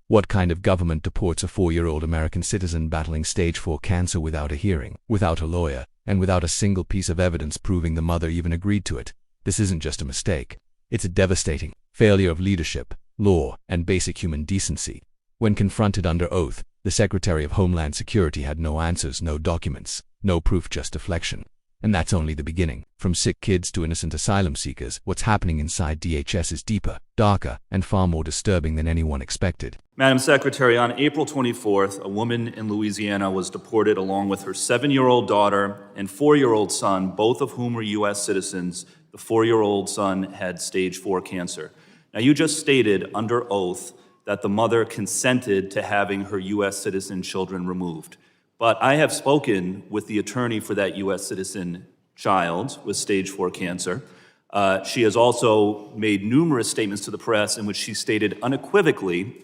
What kind of government deports a 4-year-old American citizen battling stage 4 cancer without a hearing, without a lawyer, and without a single piece of evidence proving the mother even agreed to it? This isn't just a mistake. It's a devastating failure of leadership, law, and basic human decency. When confronted under oath, the Secretary of Homeland Security had no answers, no documents, no proof, just deflection. And that's only the beginning. From sick kids to innocent asylum seekers, what's happening inside DHS is deeper, darker, and far more disturbing than anyone expected. Madam Secretary, on April 24th, a woman in Louisiana was deported along with her 7-year-old daughter and 4-year-old son, both of whom were U.S. citizens. The 4-year-old son had stage 4 cancer. Now, you just stated under oath that the mother consented to having her U.S. citizen children removed. But I have spoken with the attorney for that U.S. citizen child with stage 4 cancer. She has also made numerous statements to the press in which she stated unequivocally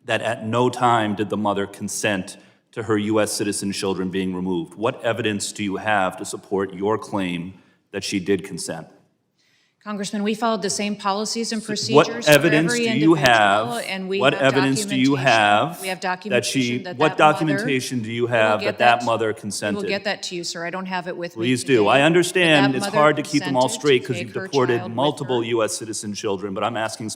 that at no time did the mother consent to her U.S. citizen children being removed. What evidence do you have to support your claim that she did consent? Congressman, we followed the same policies and procedures for every individual, and we what have evidence do you have we have documentation what documentation do you have that mother consented? We will get that to you, sir. I don't have it with me. Please do. I understand it's hard to keep them all straight because you've deported multiple U.S. citizen children, but I'm asking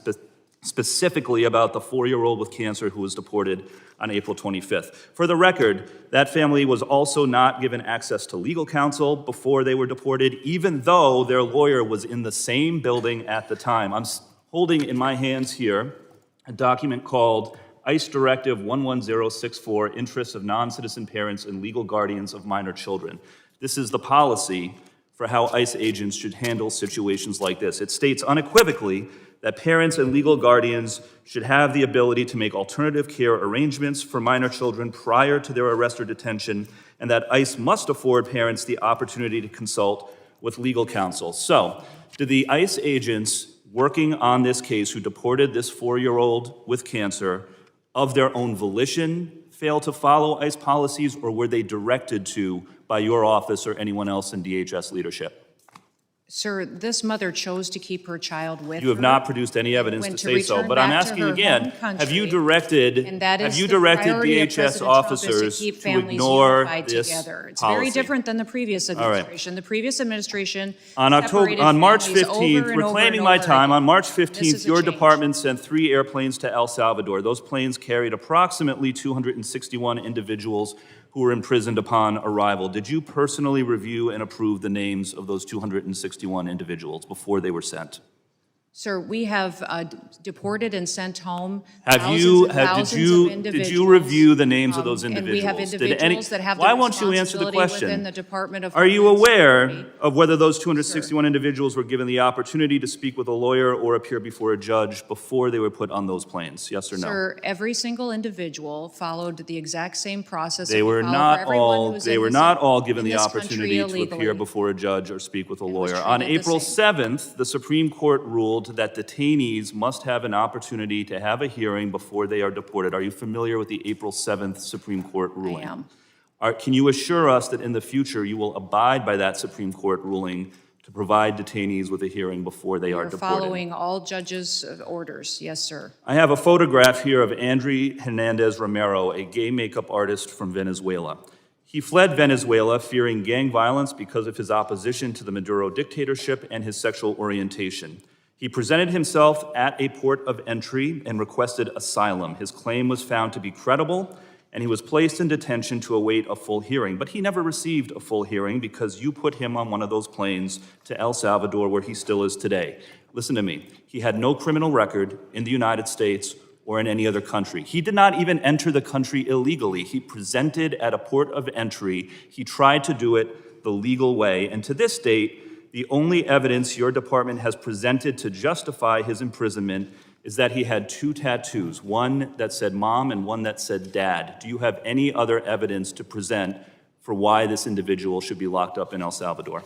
specifically about the 4-year-old with cancer who was deported on April 25th. For the record, that family was also not given access to legal counsel before they were deported, even though their lawyer was in the same building at the time. I'm holding in my hands here a document called ICE Directive 11064, Interests of Non-Citizen Parents and Legal Guardians of Minor Children. This is the policy for how ICE agents should handle situations like this. It states unequivocally that parents and legal guardians should have the ability to make alternative care arrangements for minor children prior to their arrest or detention, and that ICE must afford parents the opportunity to consult with legal counsel. So, did the ICE agents working on this case who deported this 4-year-old with cancer of their own volition fail to follow ICE policies, or were they directed to by your office or anyone else in DHS leadership? Sir, this mother chose to keep her child with her. You have not produced any evidence to say so, but I'm asking again, have you directed DHS officers to ignore this policy? It's very different than the previous administration. Right. The previous administration on March 15th, reclaiming my time, on March 15th, your department sent 3 airplanes to El Salvador. Those planes carried approximately 261 individuals who were imprisoned upon arrival. Did you personally review and approve the names of those 261 individuals before they were sent? Sir, we have deported and sent home did you review the names of those individuals? And we have individuals that have the why won't you answer the question? Within the Department of Are you aware of whether those 261 individuals were given the opportunity to speak with a lawyer or appear before a judge before they were put on those planes? Yes or no? Sir, every single individual followed the exact same process. They were not all given the opportunity to appear before a judge or speak with a lawyer. On April 7th, the Supreme Court ruled that detainees must have an opportunity to have a hearing before they are deported. Are you familiar with the April 7th Supreme Court ruling? I am. Can you assure us that in the future you will abide by that Supreme Court ruling to provide detainees with a hearing before they are deported? Following all judges' orders, yes, sir. I have a photograph here of Hernandez Romero, a gay makeup artist from Venezuela. He fled Venezuela fearing gang violence because of his opposition to the Maduro dictatorship and his sexual orientation. He presented himself at a port of entry and requested asylum. His claim was found to be credible, and he was placed in detention to await a full hearing. But he never received a full hearing because you put him on one of those planes to El Salvador, where he still is today. Listen to me. He had no criminal record in the United States or in any other country. He did not even enter the country illegally. He presented at a port of entry. He tried to do it the legal way, and to this date, the only evidence your department has presented to justify his imprisonment is that he had 2 tattoos, one that said mom and one that said dad. Do you have any other evidence to present for why this individual should be locked up in El Salvador?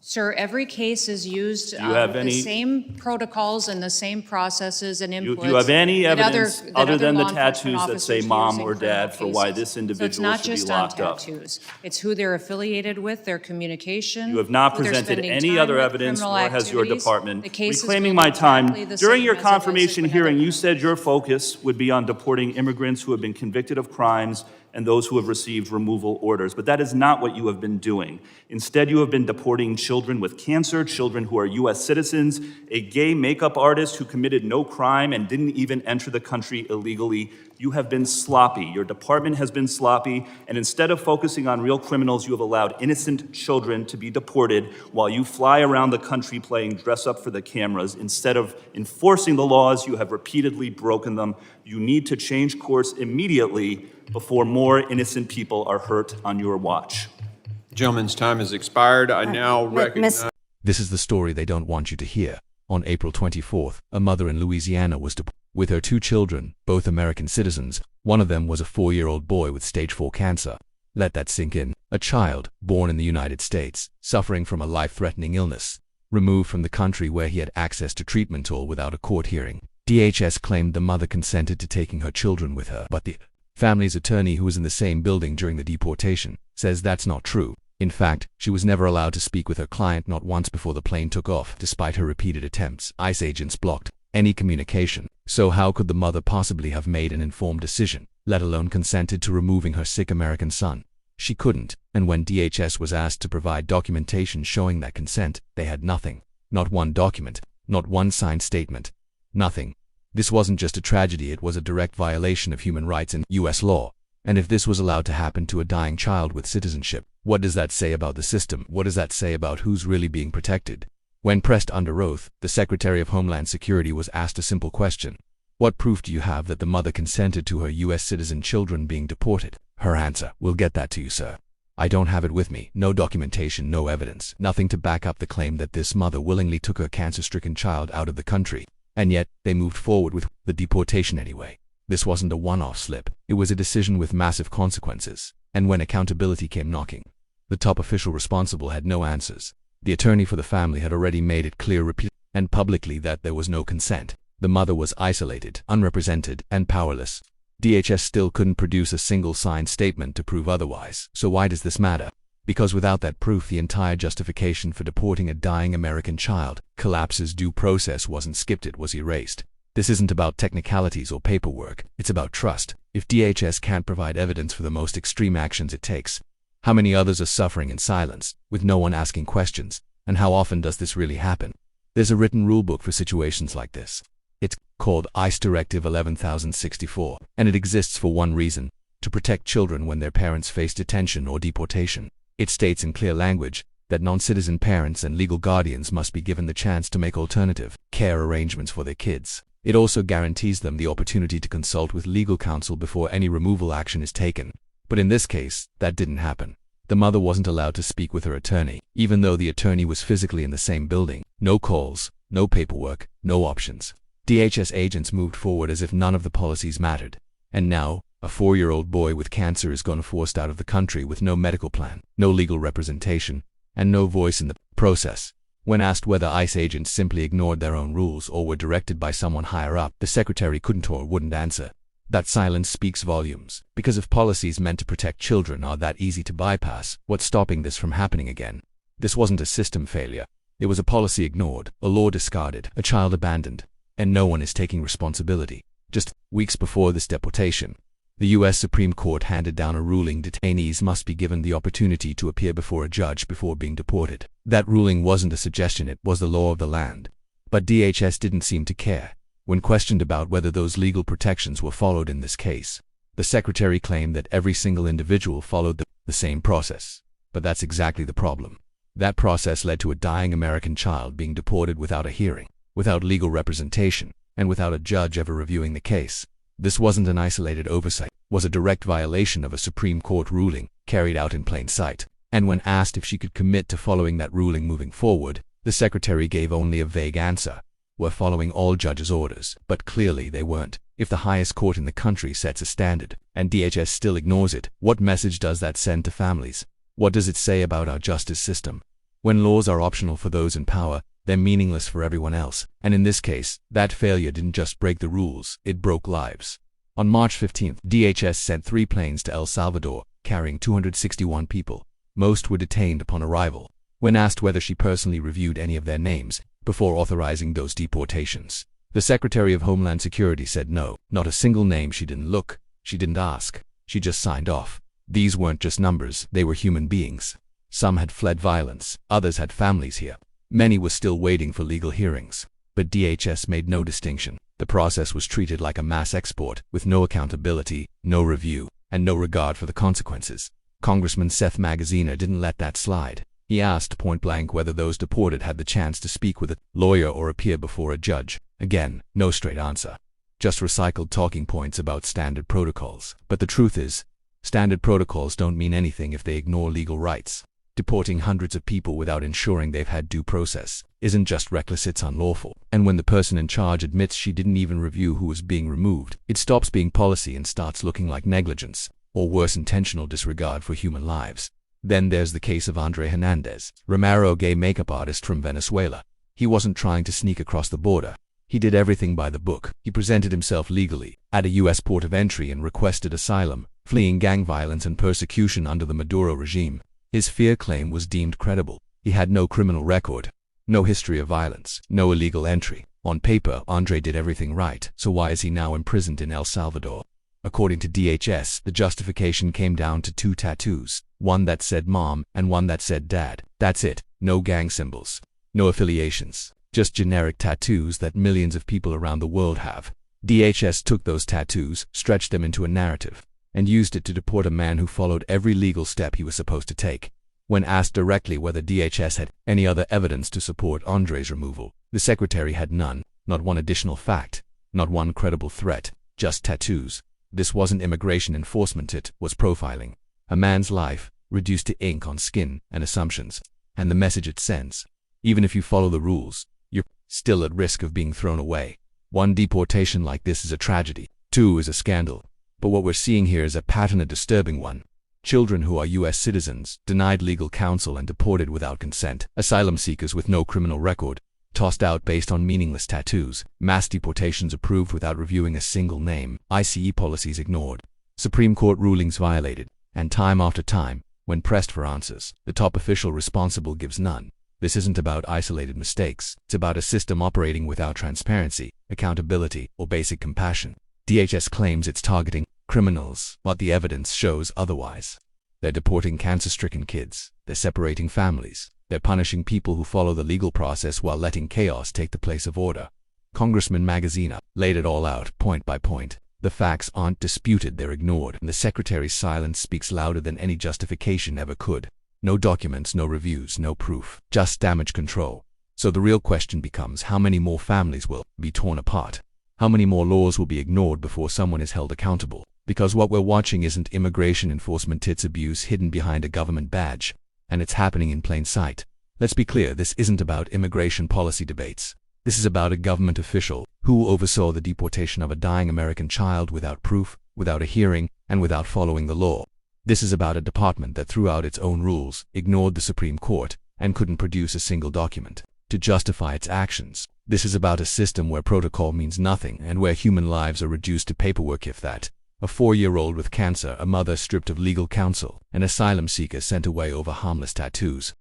Sir, every case is used Do you have the any- same protocols and the same processes and inputs. Do you have any that evidence that other than the law enforcement tattoos that say officers mom use in or dad criminal for why cases? this individual So it's not should be just locked on up? tattoos. It's who they're affiliated with, their communication. You have not who they're presented spending any time other with, evidence, criminal nor has your activities. department. The case is Reclaiming going my time, exactly the during same your as it was confirmation whenever hearing, you criminal said your focus would be on deporting immigrants who have been convicted of crimes and those who have received removal orders. But that is not what you have been doing. Instead, you have been deporting children with cancer, children who are U.S. citizens, a gay makeup artist who committed no crime and didn't even enter the country illegally. You have been sloppy. Your department has been sloppy. And instead of focusing on real criminals, you have allowed innocent children to be deported while you fly around the country playing dress up for the cameras. Instead of enforcing the laws, you have repeatedly broken them. You need to change course immediately before more innocent people are hurt on your watch. Gentleman's time has expired. I now recognize... This is the story they don't want you to hear. On April 24th, a mother in Louisiana was deported with her 2 children, both American citizens. One of them was a 4-year-old boy with stage 4 cancer. Let that sink in. A child, born in the United States, suffering from a life-threatening illness, removed from the country where he had access to treatment, all without a court hearing. DHS claimed the mother consented to taking her children with her, but the family's attorney, who was in the same building during the deportation, says that's not true. In fact, she was never allowed to speak with her client, not once before the plane took off, despite her repeated attempts. ICE agents blocked any communication. So how could the mother possibly have made an informed decision, let alone consented to removing her sick American son? She couldn't, and when DHS was asked to provide documentation showing that consent, they had nothing. Not one document, not one signed statement. Nothing. This wasn't just a tragedy, it was a direct violation of human rights and U.S. law. And if this was allowed to happen to a dying child with citizenship, what does that say about the system? What does that say about who's really being protected? When pressed under oath, the Secretary of Homeland Security was asked a simple question. What proof do you have that the mother consented to her U.S. citizen children being deported? Her answer, "We'll get that to you, sir. I don't have it with me. No documentation, no evidence, nothing to back up the claim that this mother willingly took her cancer-stricken child out of the country. And yet, they moved forward with the deportation anyway. This wasn't a one-off slip. It was a decision with massive consequences. And when accountability came knocking, the top official responsible had no answers. The attorney for the family had already made it clear repeatedly and publicly that there was no consent. The mother was isolated, unrepresented, and powerless. DHS still couldn't produce a single signed statement to prove otherwise. So why does this matter? Because without that proof, the entire justification for deporting a dying American child collapses. Due process wasn't skipped, it was erased. This isn't about technicalities or paperwork, it's about trust. If DHS can't provide evidence for the most extreme actions it takes, how many others are suffering in silence, with no one asking questions? And how often does this really happen? There's a written rulebook for situations like this. It's called ICE Directive 11064, and it exists for one reason: to protect children when their parents face detention or deportation. It states in clear language that non-citizen parents and legal guardians must be given the chance to make alternative care arrangements for their kids. It also guarantees them the opportunity to consult with legal counsel before any removal action is taken. But in this case, that didn't happen. The mother wasn't allowed to speak with her attorney, even though the attorney was physically in the same building. No calls, no paperwork, no options. DHS agents moved forward as if none of the policies mattered. And now, a 4-year-old boy with cancer is gone forced out of the country with no medical plan, no legal representation, and no voice in the process. When asked whether ICE agents simply ignored their own rules or were directed by someone higher up, the secretary couldn't or wouldn't answer. That silence speaks volumes, because if policies meant to protect children are that easy to bypass, what's stopping this from happening again? This wasn't a system failure. It was a policy ignored, a law discarded, a child abandoned, and no one is taking responsibility. Just weeks before this deportation, the U.S. Supreme Court handed down a ruling: detainees must be given the opportunity to appear before a judge before being deported. That ruling wasn't a suggestion, it was the law of the land. But DHS didn't seem to care. When questioned about whether those legal protections were followed in this case, the secretary claimed that every single individual followed the same process. But that's exactly the problem. That process led to a dying American child being deported without a hearing, without legal representation, and without a judge ever reviewing the case. This wasn't an isolated oversight, it was a direct violation of a Supreme Court ruling, carried out in plain sight. And when asked if she could commit to following that ruling moving forward, the secretary gave only a vague answer: "We're following all judges' orders." But clearly they weren't. If the highest court in the country sets a standard, and DHS still ignores it, what message does that send to families? What does it say about our justice system? When laws are optional for those in power, they're meaningless for everyone else. And in this case, that failure didn't just break the rules, it broke lives. On March 15th, DHS sent 3 planes to El Salvador, carrying 261 people. Most were detained upon arrival. When asked whether she personally reviewed any of their names before authorizing those deportations, the Secretary of Homeland Security said no, not a single name. She didn't look, she didn't ask, she just signed off. These weren't just numbers, they were human beings. Some had fled violence, others had families here. Many were still waiting for legal hearings. But DHS made no distinction. The process was treated like a mass export, with no accountability, no review, and no regard for the consequences. Congressman Seth Magaziner didn't let that slide. He asked point-blank whether those deported had the chance to speak with a lawyer or appear before a judge. Again, no straight answer. Just recycled talking points about standard protocols. But the truth is, standard protocols don't mean anything if they ignore legal rights. Deporting hundreds of people without ensuring they've had due process isn't just reckless, it's unlawful. And when the person in charge admits she didn't even review who was being removed, it stops being policy and starts looking like negligence, or worse, intentional disregard for human lives. Then there's the case of Hernandez, Romero, gay makeup artist from Venezuela. He wasn't trying to sneak across the border. He did everything by the book. He presented himself legally at a U.S. port of entry and requested asylum, fleeing gang violence and persecution under the Maduro regime. His fear claim was deemed credible. He had no criminal record, no history of violence, no illegal entry. On paper, Andre did everything right, so why is he now imprisoned in El Salvador? According to DHS, the justification came down to 2 tattoos, one that said mom and one that said dad. That's it. No gang symbols, no affiliations, just generic tattoos that millions of people around the world have. DHS took those tattoos, stretched them into a narrative, and used it to deport a man who followed every legal step he was supposed to take. When asked directly whether DHS had any other evidence to support Andre's removal, the secretary had none, not one additional fact, not one credible threat, just tattoos. This wasn't immigration enforcement, it was profiling. A man's life, reduced to ink on skin and assumptions, and the message it sends. Even if you follow the rules, you're still at risk of being thrown away. 1 deportation like this is a tragedy. 2 is a scandal. But what we're seeing here is a pattern, a disturbing one. Children who are U.S. citizens, denied legal counsel and deported without consent. Asylum seekers with no criminal record, tossed out based on meaningless tattoos. Mass deportations approved without reviewing a single name. ICE policies ignored. Supreme Court rulings violated. And time after time, when pressed for answers, the top official responsible gives none. This isn't about isolated mistakes. It's about a system operating without transparency, accountability, or basic compassion. DHS claims it's targeting criminals, but the evidence shows otherwise. They're deporting cancer-stricken kids. They're separating families. They're punishing people who follow the legal process while letting chaos take the place of order. Congressman Magaziner laid it all out, point by point. The facts aren't disputed, they're ignored, and the Secretary's silence speaks louder than any justification ever could. No documents, no reviews, no proof, just damage control. So the real question becomes, how many more families will be torn apart? How many more laws will be ignored before someone is held accountable? Because what we're watching isn't immigration enforcement, it's abuse hidden behind a government badge. And it's happening in plain sight. Let's be clear, this isn't about immigration policy debates. This is about a government official who oversaw the deportation of a dying American child without proof, without a hearing, and without following the law. This is about a department that threw out its own rules, ignored the Supreme Court, and couldn't produce a single document to justify its actions. This is about a system where protocol means nothing and where human lives are reduced to paperwork, if that. A 4-year-old with cancer, a mother stripped of legal counsel, an asylum seeker sent away over harmless tattoos.